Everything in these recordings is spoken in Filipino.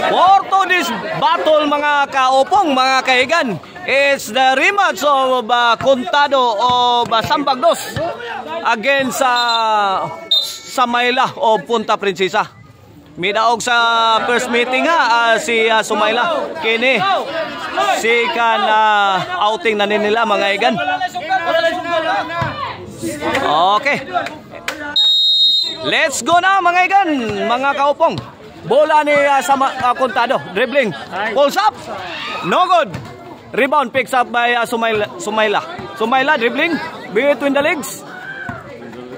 For today's battle mga kaupong, mga kaigan, it's the rematch of Contado of Sambagdos against Sumayla o Punta Prinsesa. Midaog sa first meeting si Sumayla. Kini si kan outing na nila mga kaigan. Okay. Let's go na mga kaigan, mga kaupong. Bola ni Contado, dribbling, pulls up, no good. Rebound picks up by Sumayla. Sumayla dribbling between the legs.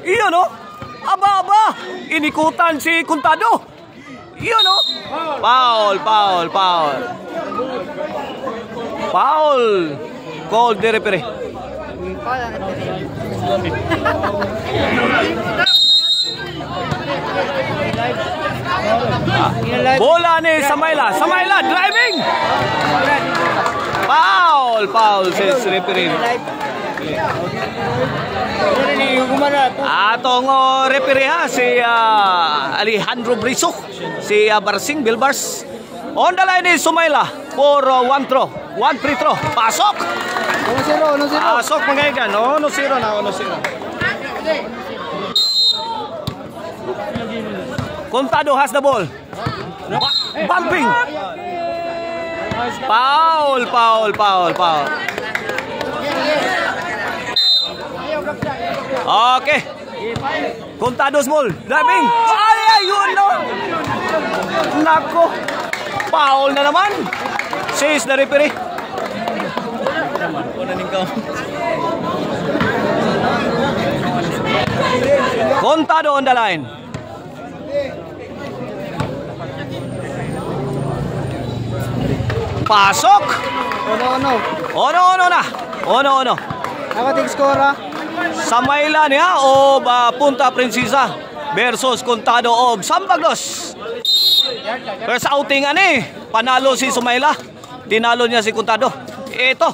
Iyon no, aba, inikutan si Contado. Iyon no, foul. Called the referee. Bola ni Sumayla. Sumayla driving. Foul says referee. Atong referee si Alejandro Briso, si Barsing Bilbars. On the line is Sumayla for one free throw. Pasok. 1-0. Pasok mga kaigan. 1-0 na. Contado has the ball. Bumping. Foul. Okay. Contado's ball. Driving. Ayun no. Nako. Foul na naman. Says the referee. Contado on the line. Pasok. Ono. Nakating score Sumayla niya o Punta Prinsesa versus Contado of Sambagdos. First outing panalo si Sumayla. Tinalo niya si Contado. Ito.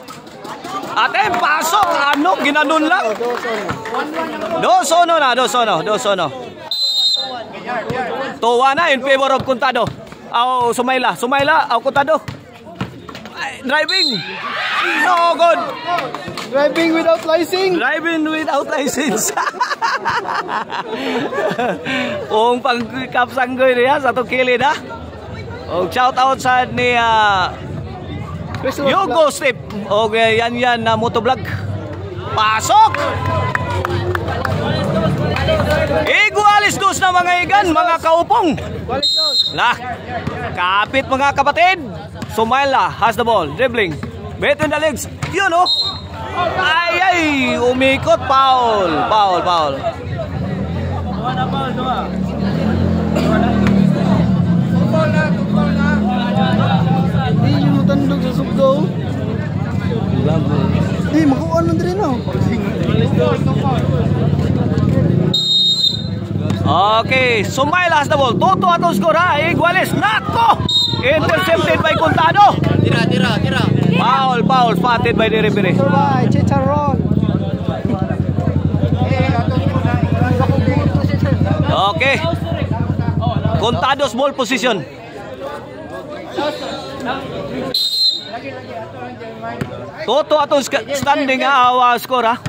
Ate, pasok. Ginanon lang. 2-1 na. 2-1 na in favor of Contado. Sumayla o Contado. Driving. No good. Driving without license. Kung pangkapsanggoy niya sa tukilid shout out sa ni Yogo Step. Yan na motovlog. Pasok. Igualis dos na mga igan, mga kaupong. Kapit mga kapatid. Sumayla has the ball, dribbling between the legs. Yun ay, umikot. Foul. Hindi yung matandog sa sugdaw. Hindi, makuhaan lang din Okay, Sumayla has the ball. Toto atong score Igualis. Nako! Intercepted by Contado. Tira. Foul, spotted by the referee. Chicharon. Okay. Contado's ball position. Toto atong standing score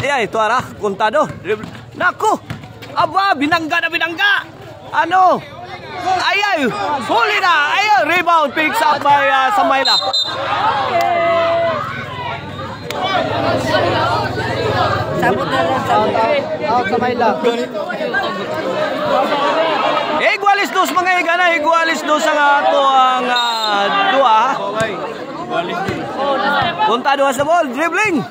ito Contado. Nako! Aba, binangga. Huli na. Rebound picks up by Sumayla. Sumayla. Igualis dos mga igana. Igualis dos ang ato ang dua. Contado has the ball. Dribbling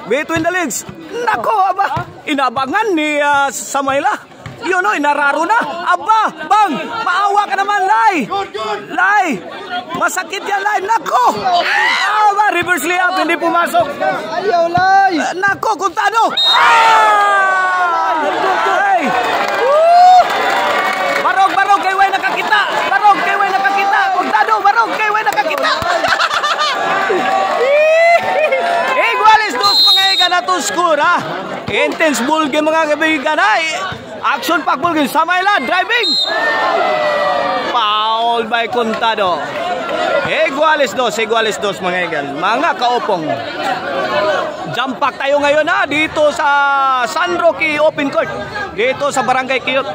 between the legs. Nako, aba. Inabangan ni Sumayla. Yun inararo na. Aba, bang, maawa ka naman, Lai. Masakit yan, Lai. Nako. Aba, reverse layup, hindi pumasok. Ayaw, Lai. Nako, Contado. Barog, kay way nakakita. Contado, barog, kay way nakakita. Igualis dos mga ikan na to score, Intense ball game mga kaibigan, Action pack ball game. Sumayla driving. Foul received by Contado. Iguales dos mga igan. Mga kaopong. Jump pack tayo ngayon dito sa San Roque Open Court. Dito sa Barangay Quiyot.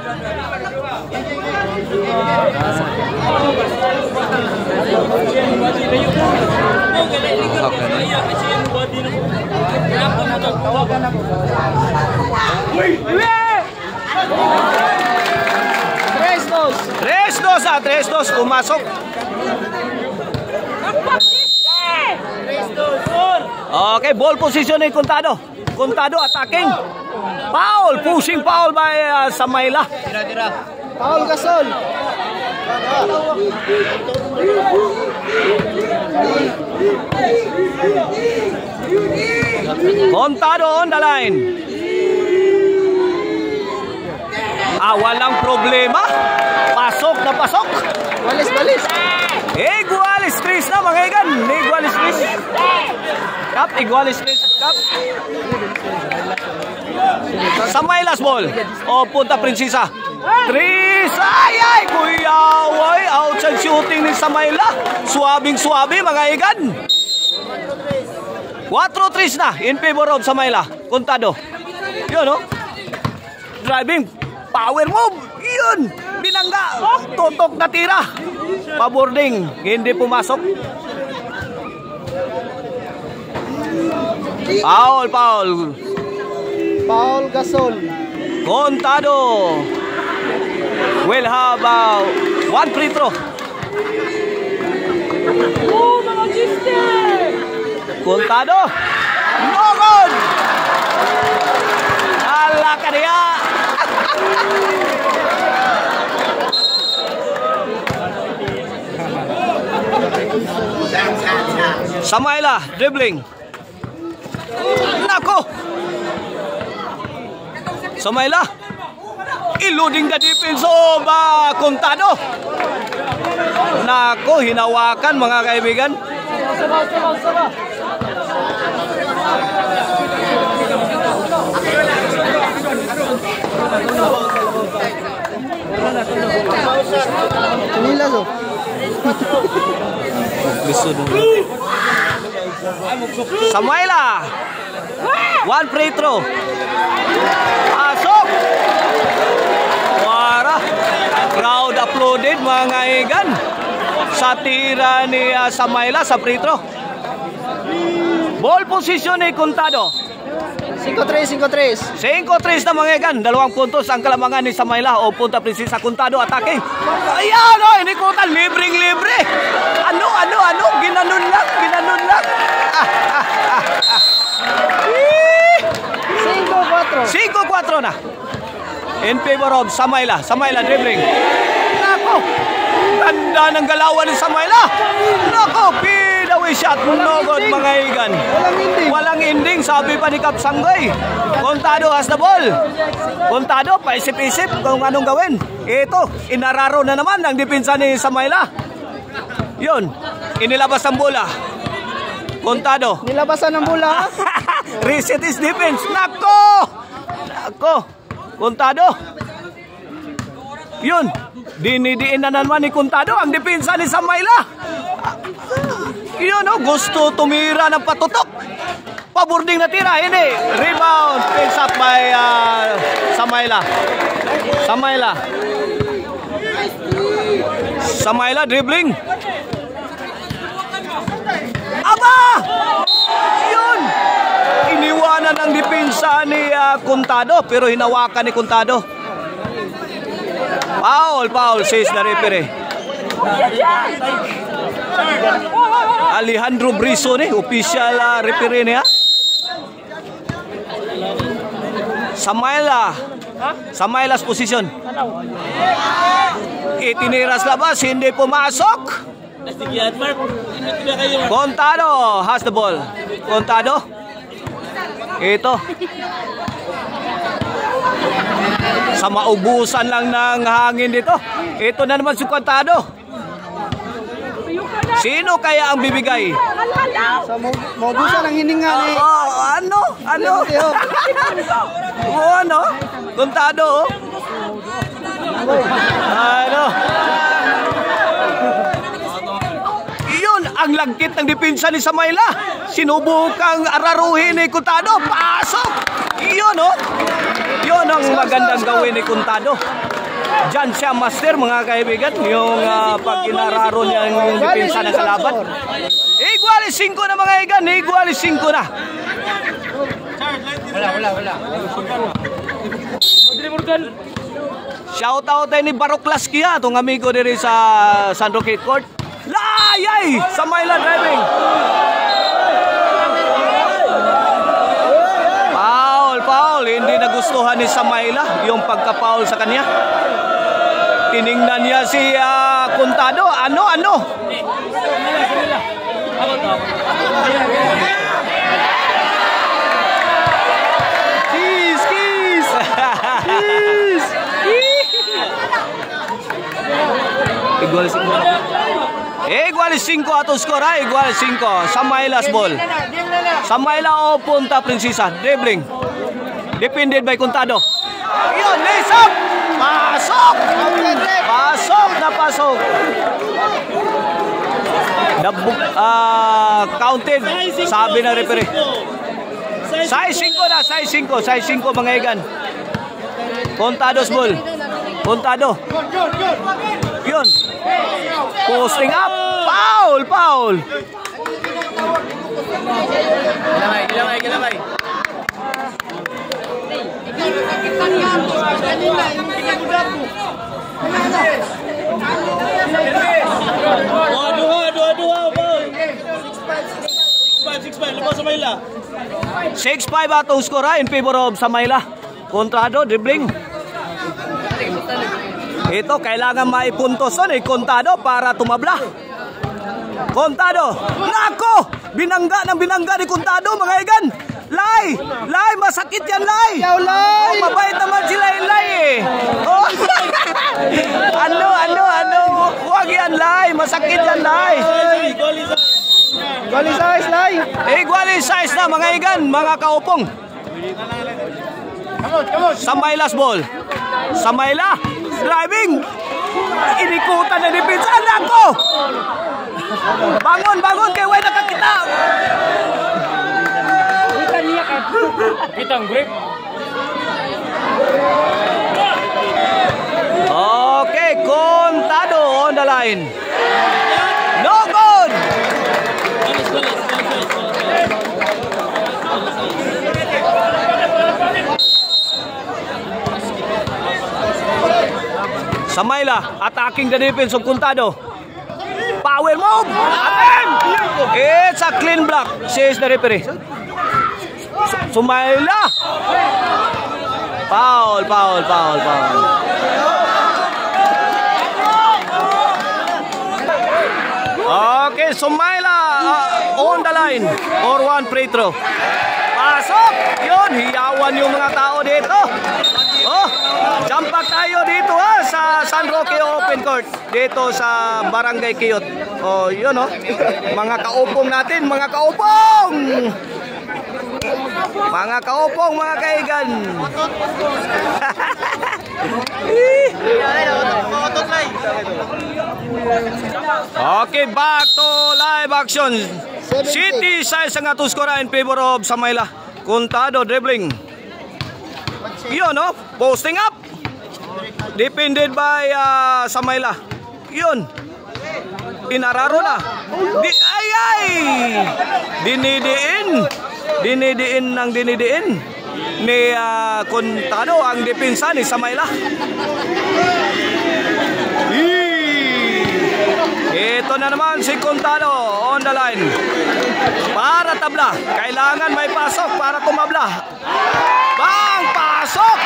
Tres dos, pumasok. Okay, ball position ni Contado. Contado attacking. Foul, pushing foul by Samayla. Paul Gasol. Contado on the line. Walang problema. Pasok na pasok. Balis. Iguales Chris na mga igan. Iguales Chris. Kap, Iguales Chris. Kap. Samaylas ball. Punta Prinsesa. Tris. Ay, kuya. Outside shooting ni Samayla. Suwabing-suwabi mga igan. 4-3 na in favor of Samayla. Contado. Yun, no? Driving. Power move. Yun. Binangga. Tutok na tira. Paboarding. Hindi pumasok. Foul. Paul Gasol. Contado will have one free throw. Contado. No good. Ala ka niya. Samayla dribbling. Nako. Samayla eluding the defense of Contado. Nako, hinawakan mga kaibigan. Samayla, one free throw. Pasok. Wara. Crowd applauded mga igan sa tira ni Samayla sa free throw. Ball position ni Contado. 5-3. 5-3 na mga igan. 2 puntos ang kalamangan ni Samayla. Punta Prinsesa. Contado attacking. Ayan, inikutan. Libreng-libre. Ano? Ginanon lang. 5-4 na. In favor of Samayla. Samayla dribbling. Nako. Tanda ng galawan ni Samayla. Nako. Away shot. No good mga igan. Walang ending. Sabi pa ni Kap Sanggoy. Contado has the ball. Contado, paisip-isip kung anong gawin. Ito, inararo na naman ang depensa ni Samayla. Yun. Inilabas ang bola. Contado. Nilabasan ng bola. Reset his defense. Nako. Contado. Yun. Dinidiin na naman ni Contado ang depensa ni Samayla. Yun, gusto tumira ng patutok. Paboarding na tira, hindi. Rebound, picks up by Samayla. Samayla dribbling. Aba! Yun! Iniwanan ang depensa ni Contado, pero hinawakan ni Contado. Foul, says the referee. Alejandro Briso ni, official referee niya. Samayla's position. Itiniras labas, hindi pumasok. Contado has the ball. Contado. Ito. Sa maubusan lang ng hangin dito. Ito na naman si Contado. Sino kaya ang bibigay? Sa maubusan ang hininga ni... Ano? Contado. Ang lagkit ng depensa ni Samayla. Sinubukang araruhin ni Contado. Pasok! Yun, oh. Yun ang magandang gawin ni Contado. Diyan siya master, mga kaibigan. Yung pag inararo niya yung depensa ng kalaban. Igualis 5 na, mga kaibigan. Igualis 5 na. Wala. Shout out tayo ni Baroklas Kia, itong amigo diri sa San Roque Court. Layay! Samayla driving. Foul. Hindi nagustuhan ni Samayla yung pagka-foul sa kanya. Tiningnan niya si Contado. Ano? Kiss! Igualis 5 atong score, igualis 5. Samayla's ball. Samayla o Punta Prinsesa. Dribbling. Defended by Contado. Yun, lace up! Pasok! Pasok! Counted, sabi ng referee. Size 5 mga igan. Contado's ball. Contado. Yun. Posting up. Foul. Gilamay. Dua. 6-5. Lepas Samayla. 6-5 atong score in favor of Samayla. Contado dribbling. Ito kailangan maipuntos ni Contado para tumabla. Contado. Nako! Binangga ni Contado, mga igan. Lay, masakit yan, Lay. Oh, mabait naman si Lay eh. Oh. ano? Huwag yan, Lay. Masakit yan, Lay. Goalie size, Lay. Iguali size na, mga igan, mga kaupong. Samayla's ball. Samayla driving. Inikutan na depensa. Nako! Bangon kay way nakakita. Kitang grip. Okay, Contado on the line. No good. Samayla attacking the defense of Contado. Power move. Attempt. It's a clean block, says the referee. Samayla. Foul. Okay, Samayla on the line for one free throw. Pasok. Yun, hiyawan yung mga tao dito. Oh, jump back tayo dito sa San Roque Open Court. Dito sa Barangay Kiyot. Oh, yun mga kaupong natin, mga kaupong! Mga kaupong, mga kaigan. Okay, back to live action. City size ang atong score in favor of Samayla. Contado dribbling. Yun, posting up. Defended by Samayla. Yun. Inararo na. Dinidiin ni Contado ang depensa ni Samayla. Ito na naman si Contado on the line. Para tabla. Kailangan may pasok para tumabla. Bang! Pasok!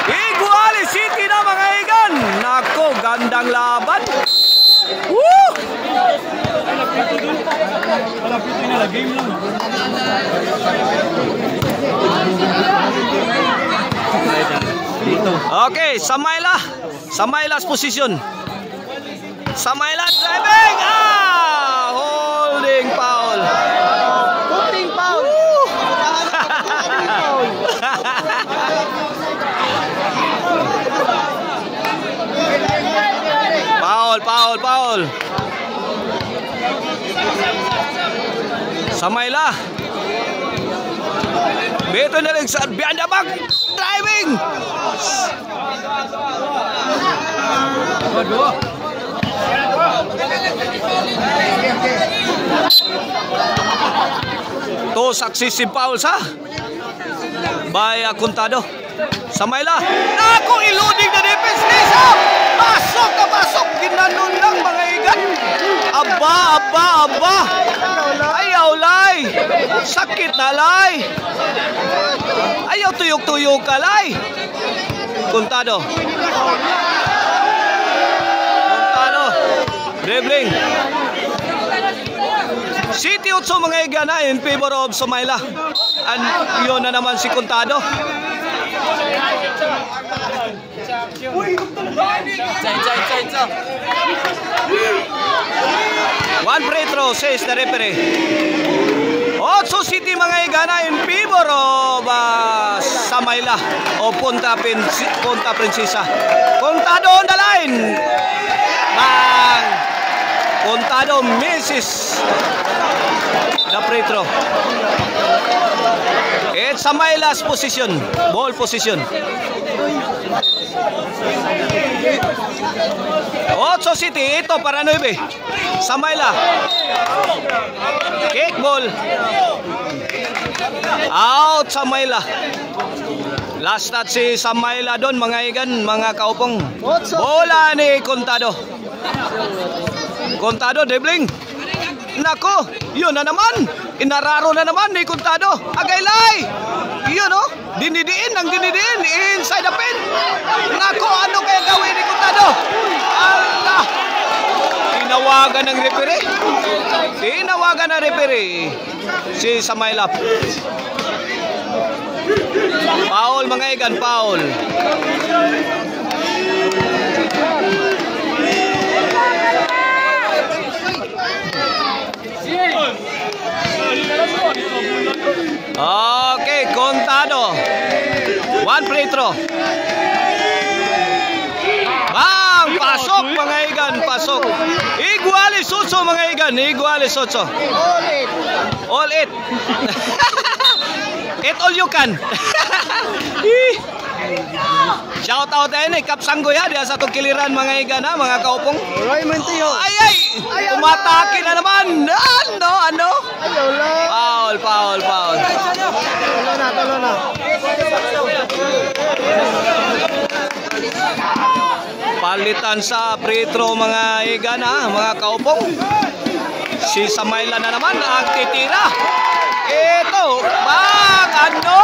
Iguali City na, mga igan. Nako, gandang laban. Woo! Okay, Samayla's position. Samayla driving. Holding foul. Putting foul. Foul. Samayla. Beto na lang sa behind the back. Driving. To successive fouls ha. By Contado. Samayla. Naku, eluding the defense. Lisa. Pasok na pasok. Ginanon lang mga igan. Aba. Ayaw lay. Sakit na lay. Ayaw tuyok-tuyok ka lay. Contado. Dribbling. City 8 mga igana in favor of Samayla. And yun na naman si Contado. One free throw says the referee. 8 City mga igana in favor of Samayla o Punta Princesa. Contado on the line. Bang! Contado misses the free throw. It's Samayla's position, ball position. 8 City, ito para 9. Samayla. Kick ball. Out Samayla. Last touch si Samayla doon mga igan, mga kaupong. Bola ni Contado. Contado dribbling. Nako, yun na naman. Inararo na naman ni Contado. Agaylay. Yun oh, dinidiin inside the pin. Nako, ano kaya gawin ni Contado? Allah. Tinawagan ng referee. Si Samayla. Foul mga igan, foul. Okay, Contado. One free throw. Bang! Pasok mga igan, pasok. Iguales 8 mga igan, Iguales 8. All it. It all you can. Shout out tayo ni Kapsanggo ya dia sa kiliran mga igan ha, mga kaupong. Roy Montijo. Ay! Umatake na naman. Ano? Foul. Talo na. Palitan sa free throw mga igan ha, mga kaupong. Si Samayla na naman ang titira. Ito, ano?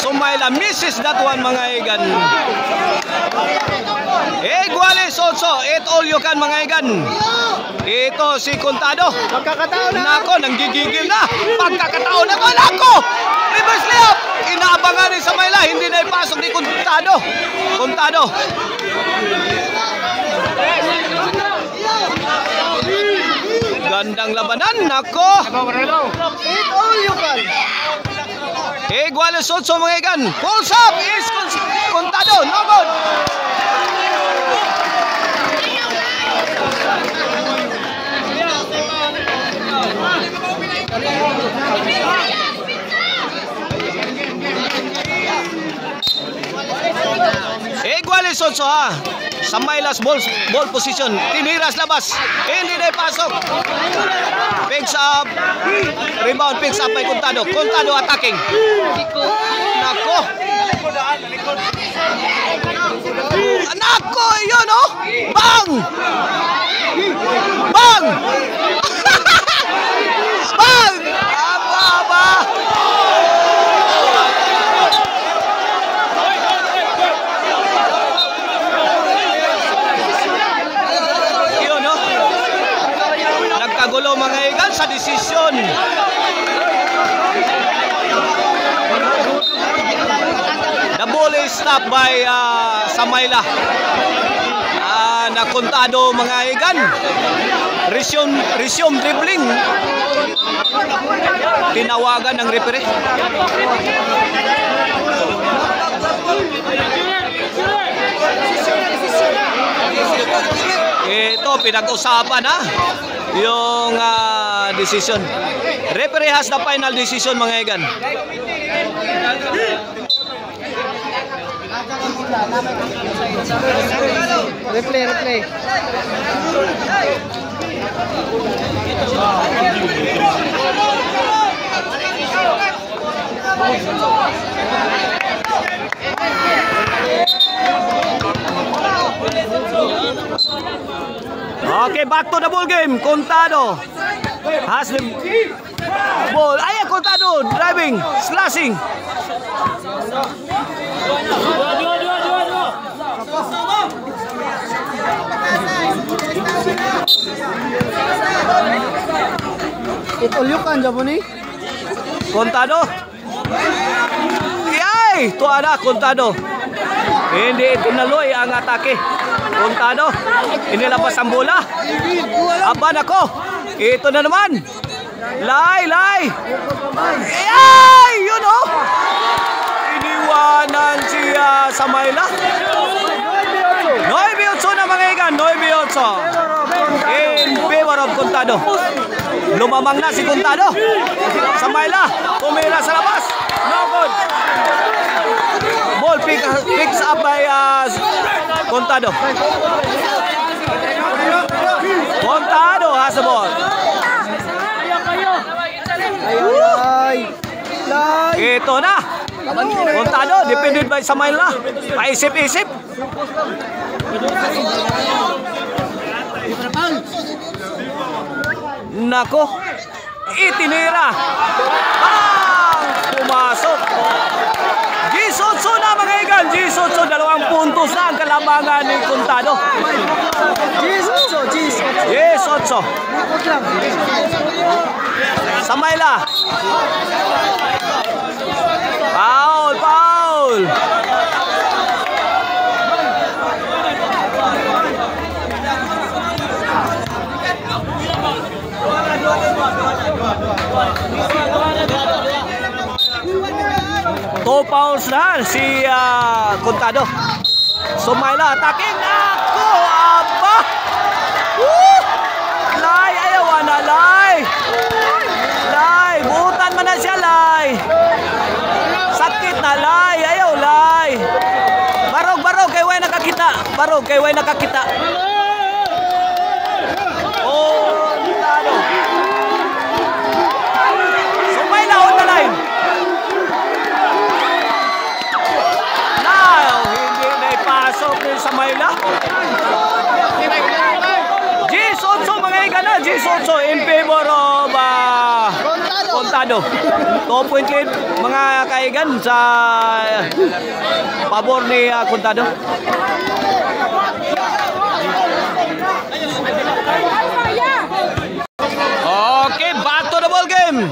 Samayla misses that one mga igan. Iguales 8, it all you can mga igan. Ito si Contado. Pagkakataon na. Nako, nanggigigil na. Pagkakataon na. Nako! Reverse layup. Inaabangan ni Samayla. Hindi na ipasok ni Contado. Gandang labanan. Nako! It all you can. Iguales 8 mga igan. Pulls up is Contado. No good. Iguales 8 ha. Samayla's ball position. Tiniras labas. Hindi na ipasok. Picks up. Rebound picks up by Contado. Contado attacking. Nako. Nako, yun oh. Bang! Bang! Bang! Aba. Nagkagulo mga igan sa desisyon. The ball is stopped by Samayla. Na Contado mga igan. Resume dribbling. Tinawagan ng referee. Ito, pinag-usapan ha. Yung decision. Referee has the final decision, mga igan. Replay. Okay, back to the ball game. Contado has the ball. Ay, Contado driving, slashing. Itulyukan jabo ni. Contado. Ay, tuada Contado. Hindi tinaloy ang atake. Contado. Inilabas ang bola. Aban ako. Ito na naman. Lay. Ay, yun oh. Iniwanan siya sa Mayla. 9-8 na mga igan. 9-8. In favor of Contado. Lumamang na si Contado. Sa Mayla. Tumira sa labas. No good. Ball picks up by Contado. Contado has the ball. Ito na. Contado defended by Samayla. Paisip-isip. Nako. Itinira. Pumasok. Jisotso na mga igan. Jisotso, 2 puntos na ang kalabangan ni Contado. Jisotso. Samayla. Foul. Two fouls na si Contado. Samayla attacking. Ako, aba. Lay, ayaw na, Lay. Buutan mo na siya, Lay. Sakit na, Lay. Ayaw, Lay. Barog, kay way nakakita. Contado. Samayla on the line. Pasok ni Samayla. Jisotso mga igana. Jisotso in favor of Contado. 2 point lead mga kaigan sa pabor ni Contado. Okay, back to the ball game.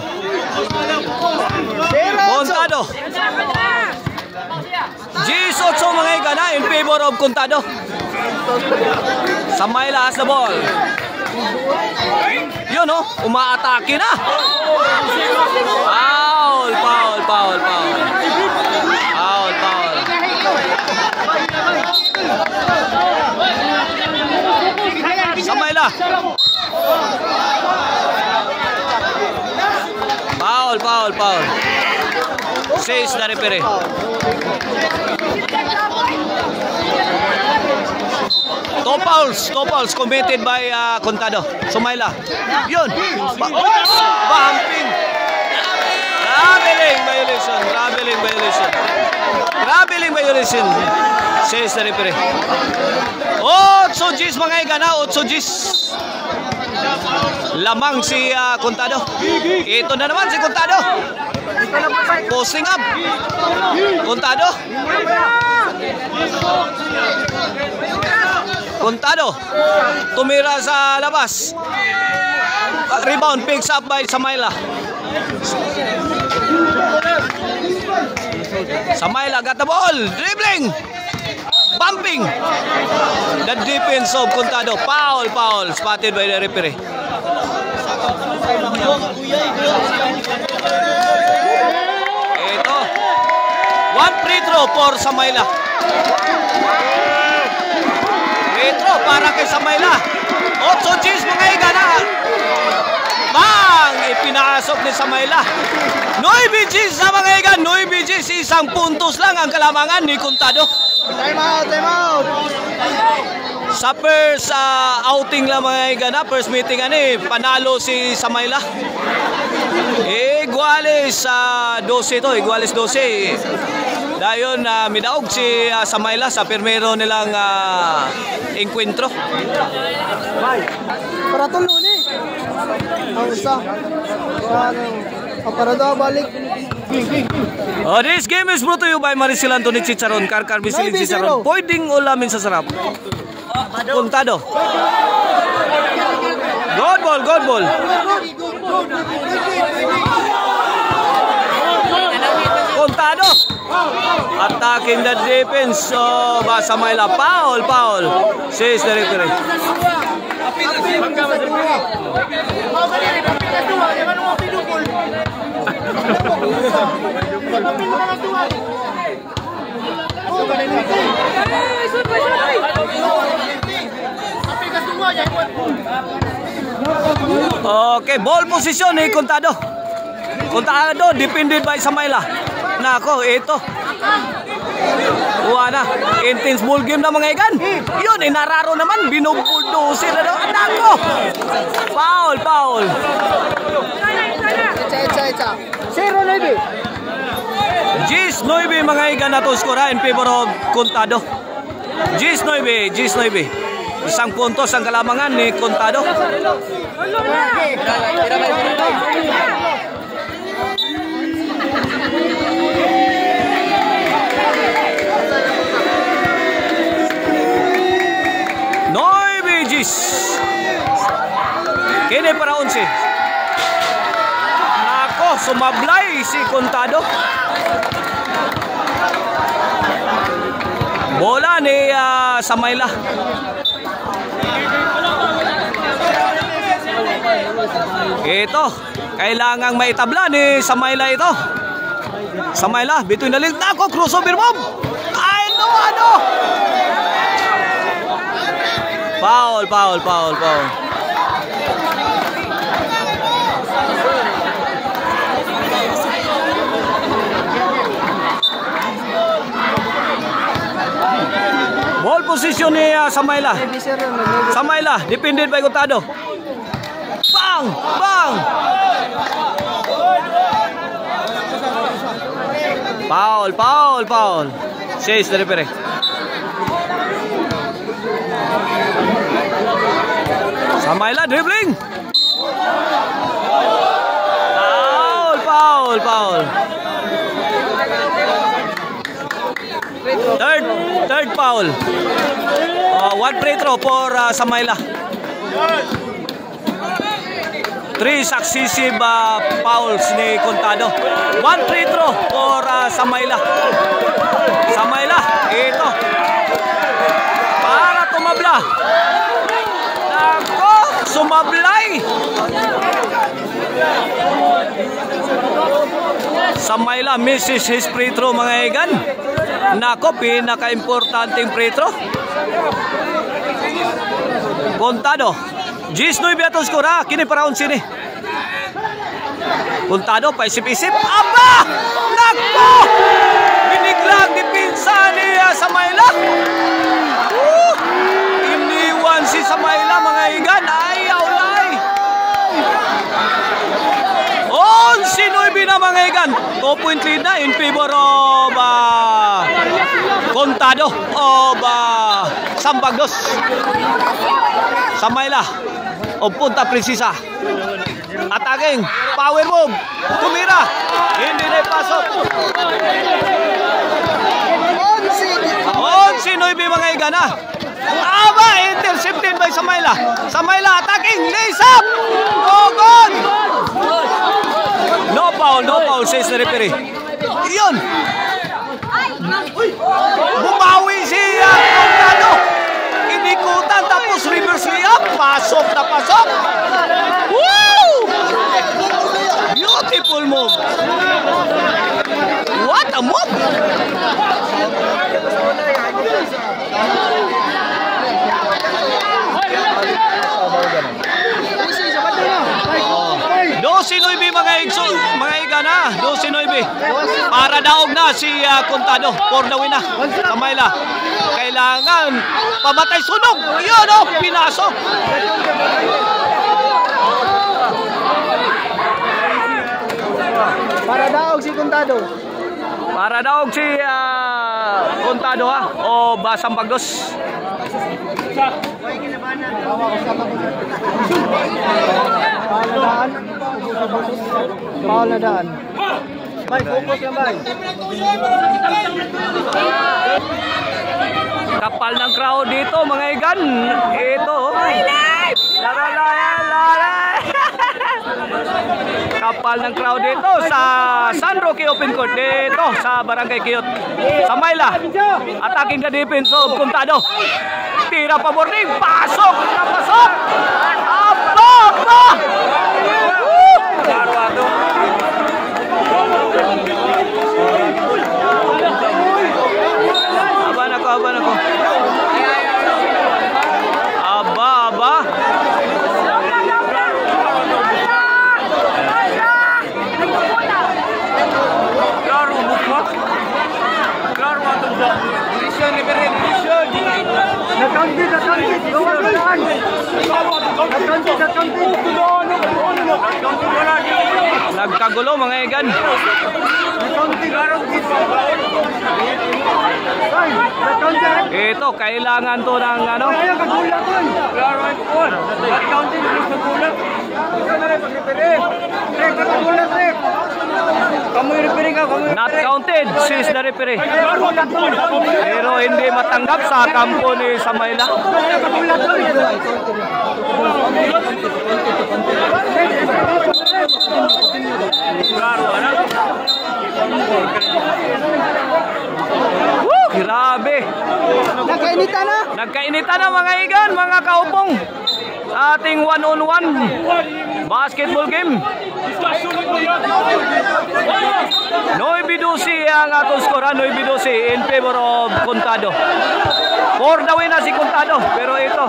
Contado. Jisotso mga igana in favor of Contado. Samayla has the ball. Yun oh, umaatake na. Foul. Samayla. Foul. Says the referee. Two fouls committed by Contado. Samayla. Yun. Bumping. Traveling violation. Says the referee. 8 Gs mga igana. 8 Gs. Lamang si Contado. Ito na naman si Contado. Posting up. Contado. Tumira sa labas. Rebound picks up by Samayla. Samayla got the ball. Dribbling. Bumping. The defense of Contado. Foul. Spotted by the referee. Ito. 1 free throw for Samayla. Free throw para kay Samayla. Gis mga igana. Bang! Ipinasok ni Samayla. 9 Gis sa mga igan. 9 Gis. Isang puntos lang ang kalamangan ni Contado. Time out, time out. Sa first outing lang mga igana. First meeting panalo si Samayla. Iguales 12 to. Iguales 12. Dayon midaog si Samayla sa primero nilang encuentro. Para tulo ni. Ang isa. Para daw balik. This game is brought to you by Maricel Anthony Chicharon. Karkar Bisilin Chicharon. Pwedeng ulamin sa sarap. Contado. Good ball, good ball. Contado. Attacking the defense of Samayla. Foul, foul. Says the referee. Okay, ball position ni Contado. Contado defended by Samayla. Nako, ito. Wala. Intense ball game na mga igan. Yun, inararo naman. Binubuldosin na daw. Nako. Foul, foul. Echa. 0-9. Gis 9 mga igan na to skora in favor of Contado. Gis 9. Isang puntos ang kalamangan ni Contado. Kini para 11. Ako, sumablay si Contado. Bola ni Samayla. Ito, kailangang maitabla ni Samayla ito. Samayla, between the legs. Nako, crossover move. Ay, ano? Foul. Ball position ni Samayla. Samayla, defended by Contado. Bang! Foul. Says the referee. Samayla dribbling. Foul. Third foul. One free throw for Samayla. 3 successive fouls ni Contado. One free throw for Samayla. Samayla, ito. Para tumabla. Nako, sumablay. Samayla misses his free throw mga igan. Nako, pinaka-importanting free throw. Contado. Gis 9 atong skora. Kini para 11 ni. Contado, paisip-isip. Aba! Nako! Biniglang dipinsa ni Samayla. Iniwan si Samayla mga igan. Ay, aulay. 11-9 na mga igan. 2-point lead na in favor of Contado of Sampagdos. Samayla o punta presisa. Attacking, power move. Tumira. Hindi na pasok. 11-9 mga igana. Aba, intercepted by Samayla. Samayla attacking, lace up. Oh, good. No foul, says the referee. Yun. Bumawi si Contado. Inikutan tapos reverse layup. Pasok na pasok. Woo! Beautiful move. What a move. na, 12-9. Para daog na si Contado. For the win na. Samayla. Kailangan pamatay sunog. Yun o, pinasok. Para daog si Contado. Para daog si Contado ha. O Basang Pagdos. Paul na daan. Bay, focus lang bay. Kapal ng crowd dito mga igan. Ito. Kapal ng crowd dito sa San Roque Open Court dito sa Barangay Kiyot. Samayla. Attacking the defense of Contado. Tira pa boarding. Pasok. Napasok. Aba. Aban ako. Aba. Nagkagulo mga igan. Ito, kailangan to ng ano? Not counted, says the referee. Pero hindi matanggap sa kampo ni Samayla. Grabe. Nagkainitan na mga igan, mga kaupong. Sa ating one-on-one basketball game. Noy Bidusi ang atong skor, Noy Bidusi in favor of Contado. For the win na si Contado, pero ito.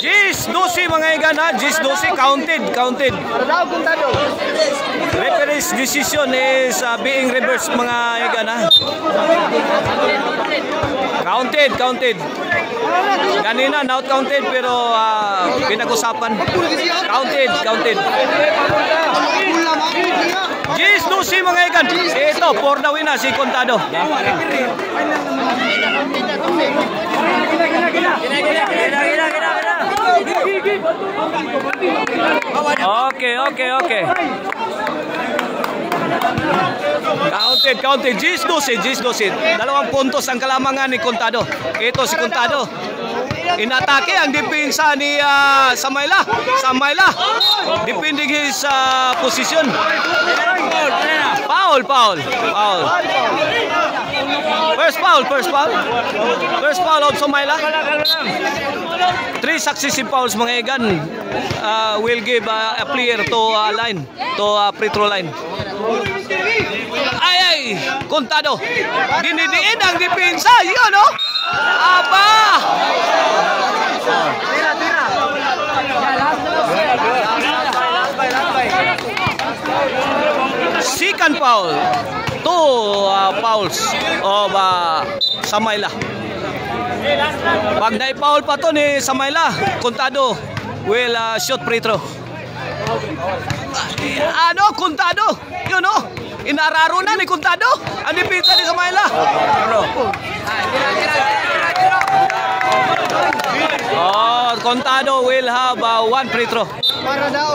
Gis 12 mga igan ha, Gis 12 counted. Referee's decision is being reversed mga igan ha. Counted. Kanina not counted pero pinag-usapan. Counted. Gis 12 mga igan. Ito, for the win na si Contado. Okay. Counted. Gis 12. 2 puntos ang kalamangan ni Contado. Ito si Contado. Inatake ang depensa ni Samayla. Defending his position. Foul. First foul of Samayla. 3 successive fouls mga igan will give a player to free throw line. Ay, Contado. Dinidiin ang depensa. Yun, no? Aba! Second foul. 2 fouls of Samayla. Pag na-foul pa to ni Samayla, Contado will shoot free throw. Contado? Yun o, inararo na ni Contado ang depensa ni Samayla. Contado will have 1 free throw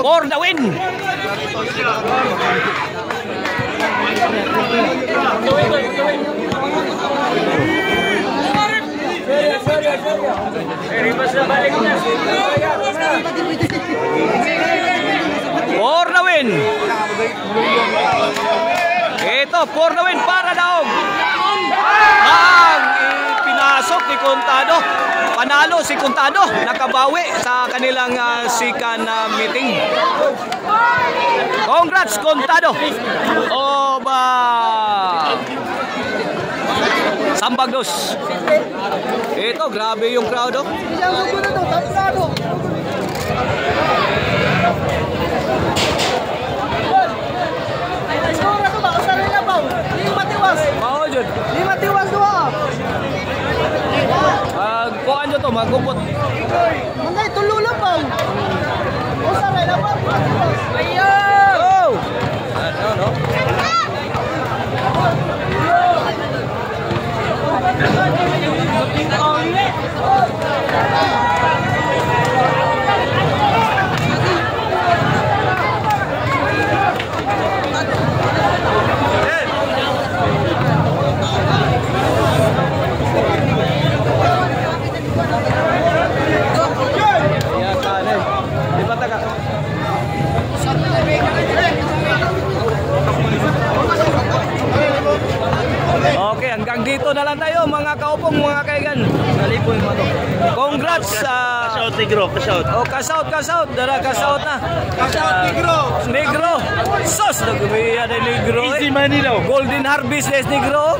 for the win. For the win. Ito, for the win para daog. ni Contado. Panalo si Contado. Nakabawi sa kanilang sikan meeting. Congrats, Contado. O ba... Sambagdos. Ito, grabe yung crowd. Mao jud. 5 tiwas doa. Kuan jud to magupot. Manday tululo pa. Usa ray dapat. Ayo. Oh. No. Okay, hanggang dito na lang tayo mga kaupong, mga kaigan. Nalipoy mo to. Congrats sa Kasout Negro, kasout. Oh, kasout. Dara kasout na. Kasout Negro. Negro. Sos nagbiya de Negro. Easy money daw. Golden Harvest des Negro.